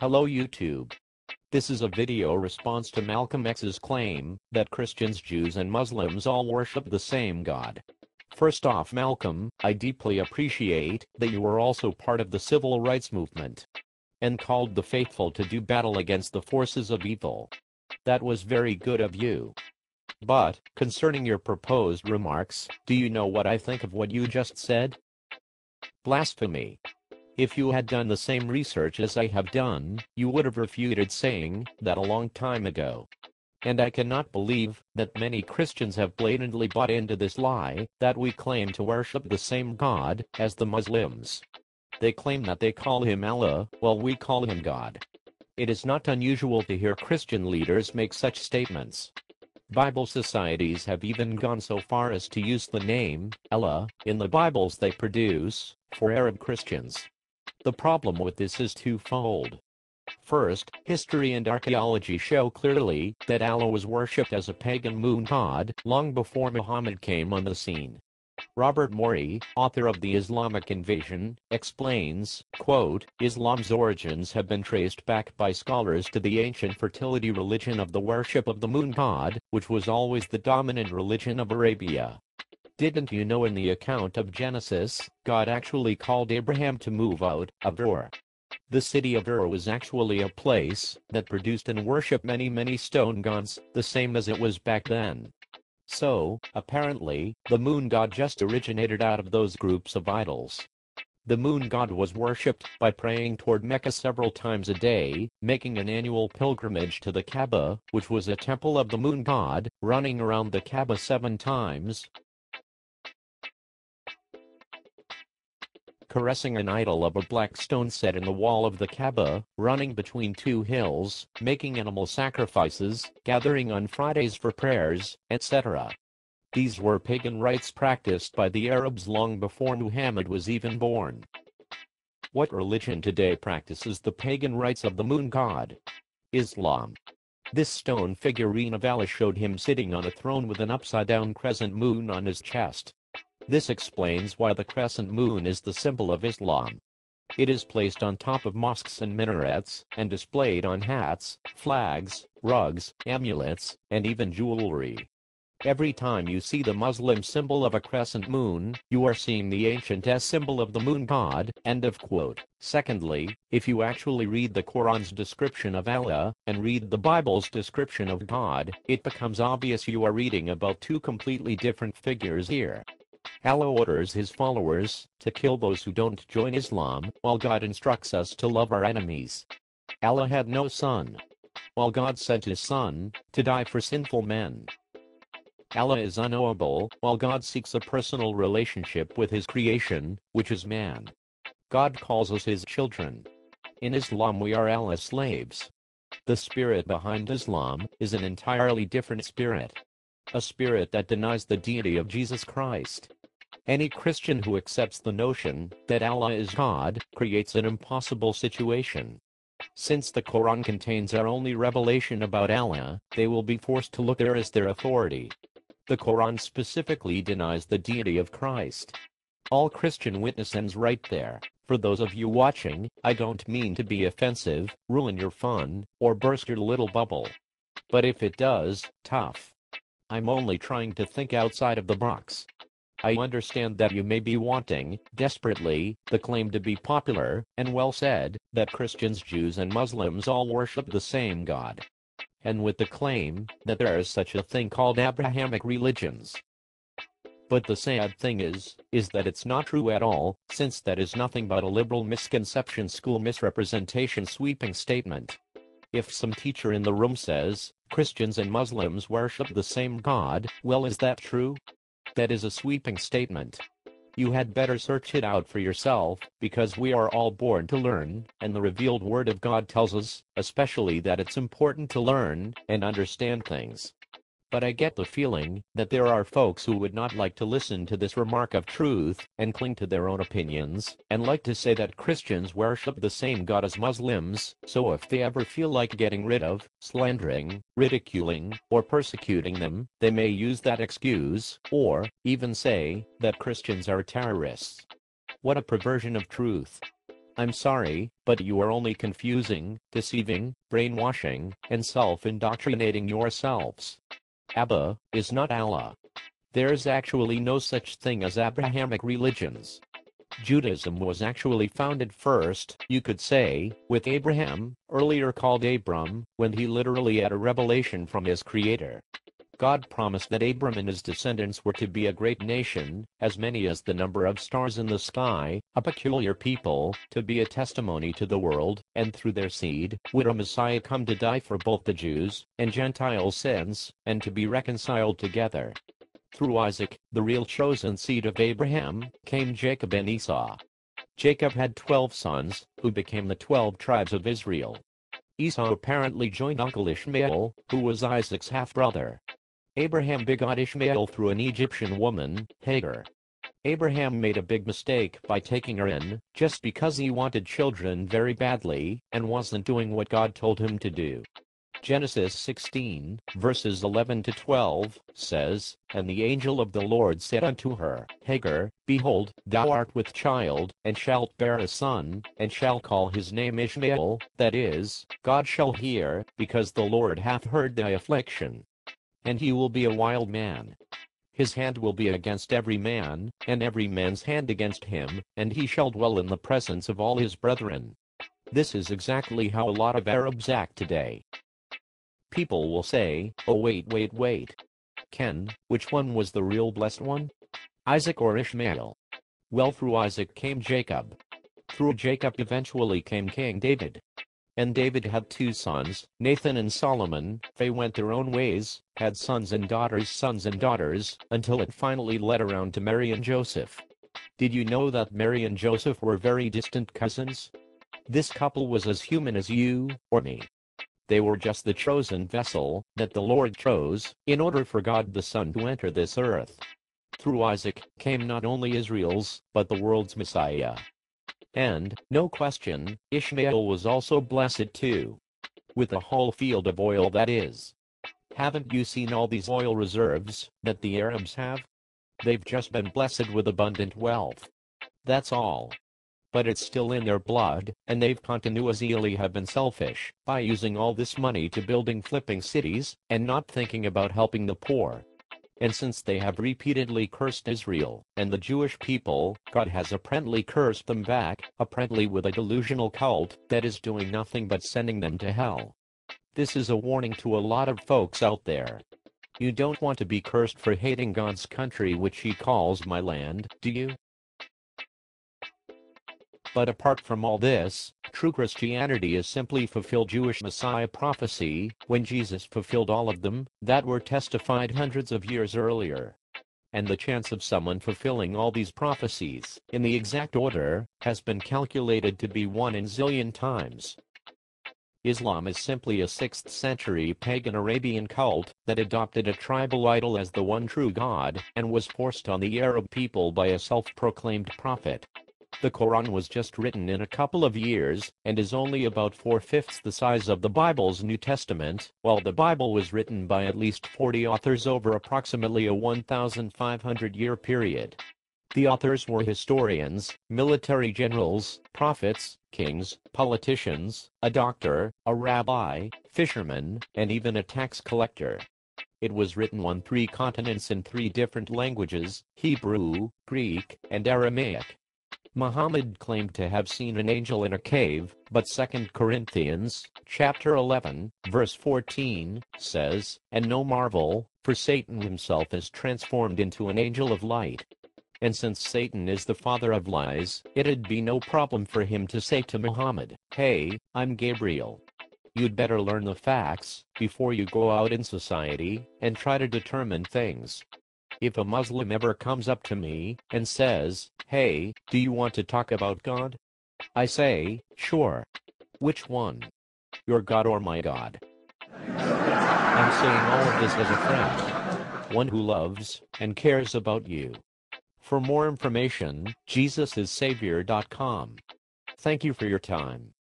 Hello YouTube. This is a video response to Malcolm X's claim that Christians, Jews and Muslims all worship the same God. First off, Malcolm, I deeply appreciate that you were also part of the civil rights movement and called the faithful to do battle against the forces of evil. That was very good of you. But, concerning your proposed remarks, do you know what I think of what you just said? Blasphemy. If you had done the same research as I have done, you would have refuted saying that a long time ago. And I cannot believe that many Christians have blatantly bought into this lie that we claim to worship the same God as the Muslims. They claim that they call him Allah, while we call him God. It is not unusual to hear Christian leaders make such statements. Bible societies have even gone so far as to use the name Allah in the Bibles they produce for Arab Christians. The problem with this is twofold. First, history and archaeology show clearly that Allah was worshipped as a pagan moon god long before Muhammad came on the scene. Robert Morey, author of The Islamic Invasion, explains, quote, Islam's origins have been traced back by scholars to the ancient fertility religion of the worship of the moon god, which was always the dominant religion of Arabia. Didn't you know in the account of Genesis, God actually called Abraham to move out of Ur? The city of Ur was actually a place that produced and worshipped many stone gods, the same as it was back then. So, apparently, the moon god just originated out of those groups of idols. The moon god was worshipped by praying toward Mecca several times a day, making an annual pilgrimage to the Kaaba, which was a temple of the moon god, running around the Kaaba 7 times, caressing an idol of a black stone set in the wall of the Kaaba, running between 2 hills, making animal sacrifices, gathering on Fridays for prayers, etc. These were pagan rites practiced by the Arabs long before Muhammad was even born. What religion today practices the pagan rites of the moon god? Islam. This stone figurine of Allah showed him sitting on a throne with an upside-down crescent moon on his chest. This explains why the crescent moon is the symbol of Islam. It is placed on top of mosques and minarets, and displayed on hats, flags, rugs, amulets, and even jewelry. Every time you see the Muslim symbol of a crescent moon, you are seeing the ancient S symbol of the moon god, end of quote. Secondly, if you actually read the Quran's description of Allah, and read the Bible's description of God, it becomes obvious you are reading about 2 completely different figures here. Allah orders his followers to kill those who don't join Islam, while God instructs us to love our enemies. Allah had no son, while God sent his son to die for sinful men. Allah is unknowable, while God seeks a personal relationship with his creation, which is man. God calls us his children. In Islam we are Allah's slaves. The spirit behind Islam is an entirely different spirit. A spirit that denies the deity of Jesus Christ. Any Christian who accepts the notion that Allah is God creates an impossible situation. Since the Quran contains our only revelation about Allah, they will be forced to look there as their authority. The Quran specifically denies the deity of Christ. All Christian witness ends right there. For those of you watching, I don't mean to be offensive, ruin your fun, or burst your little bubble. But if it does, tough. I'm only trying to think outside of the box. I understand that you may be wanting, desperately, the claim to be popular, and well said, that Christians, Jews and Muslims all worship the same God. And with the claim that there is such a thing called Abrahamic religions. But the sad thing is that it's not true at all, since that is nothing but a liberal misconception, school misrepresentation, sweeping statement. If some teacher in the room says, Christians and Muslims worship the same God, well, is that true? That is a sweeping statement. You had better search it out for yourself, because we are all born to learn, and the revealed Word of God tells us, especially, that it's important to learn and understand things. But I get the feeling that there are folks who would not like to listen to this remark of truth and cling to their own opinions, and like to say that Christians worship the same God as Muslims, so if they ever feel like getting rid of, slandering, ridiculing, or persecuting them, they may use that excuse, or even say that Christians are terrorists. What a perversion of truth. I'm sorry, but you are only confusing, deceiving, brainwashing, and self-indoctrinating yourselves. Abba is not Allah. There's actually no such thing as Abrahamic religions. Judaism was actually founded first, you could say, with Abraham, earlier called Abram, when he literally had a revelation from his creator. God promised that Abram and his descendants were to be a great nation, as many as the number of stars in the sky, a peculiar people, to be a testimony to the world, and through their seed would a Messiah come to die for both the Jews' and Gentiles' sins, and to be reconciled together. Through Isaac, the real chosen seed of Abraham, came Jacob and Esau. Jacob had 12 sons, who became the 12 tribes of Israel. Esau apparently joined Uncle Ishmael, who was Isaac's half-brother. Abraham begot Ishmael through an Egyptian woman, Hagar. Abraham made a big mistake by taking her in, just because he wanted children very badly, and wasn't doing what God told him to do. Genesis 16, verses 11 to 12, says, And the angel of the Lord said unto her, Hagar, behold, thou art with child, and shalt bear a son, and shall call his name Ishmael, that is, God shall hear, because the Lord hath heard thy affliction. And he will be a wild man. His hand will be against every man, and every man's hand against him, and he shall dwell in the presence of all his brethren. This is exactly how a lot of Arabs act today. People will say, oh wait. Ken, which one was the real blessed one? Isaac or Ishmael? Well, through Isaac came Jacob. Through Jacob eventually came King David. And David had 2 sons, Nathan and Solomon. They went their own ways, had sons and daughters, until it finally led around to Mary and Joseph. Did you know that Mary and Joseph were very distant cousins? This couple was as human as you or me. They were just the chosen vessel that the Lord chose, in order for God the Son to enter this earth. Through Isaac came not only Israel's, but the world's Messiah. And, no question, Ishmael was also blessed too. With a whole field of oil, that is. Haven't you seen all these oil reserves that the Arabs have? They've just been blessed with abundant wealth. That's all. But it's still in their blood, and they've continuously have been selfish by using all this money to building flipping cities, and not thinking about helping the poor. And since they have repeatedly cursed Israel and the Jewish people, God has apparently cursed them back, apparently with a delusional cult that is doing nothing but sending them to hell. This is a warning to a lot of folks out there. You don't want to be cursed for hating God's country, which he calls my land, do you? But apart from all this, true Christianity is simply fulfilled Jewish Messiah prophecy, when Jesus fulfilled all of them that were testified hundreds of years earlier. And the chance of someone fulfilling all these prophecies, in the exact order, has been calculated to be 1 in zillion times. Islam is simply a 6th century pagan Arabian cult that adopted a tribal idol as the one true God, and was forced on the Arab people by a self-proclaimed prophet. The Quran was just written in a couple of years, and is only about 4/5 the size of the Bible's New Testament, while the Bible was written by at least 40 authors over approximately a 1,500-year period. The authors were historians, military generals, prophets, kings, politicians, a doctor, a rabbi, fisherman, and even a tax collector. It was written on 3 continents in 3 different languages, Hebrew, Greek, and Aramaic. Muhammad claimed to have seen an angel in a cave, but 2 Corinthians, chapter 11, verse 14, says, And no marvel, for Satan himself is transformed into an angel of light. And since Satan is the father of lies, it'd be no problem for him to say to Muhammad, Hey, I'm Gabriel. You'd better learn the facts before you go out in society and try to determine things. If a Muslim ever comes up to me and says, Hey, do you want to talk about God? I say, sure. Which one? Your God or my God? I'm saying all of this as a friend, one who loves and cares about you. For more information, JesusIsSavior.com. Thank you for your time.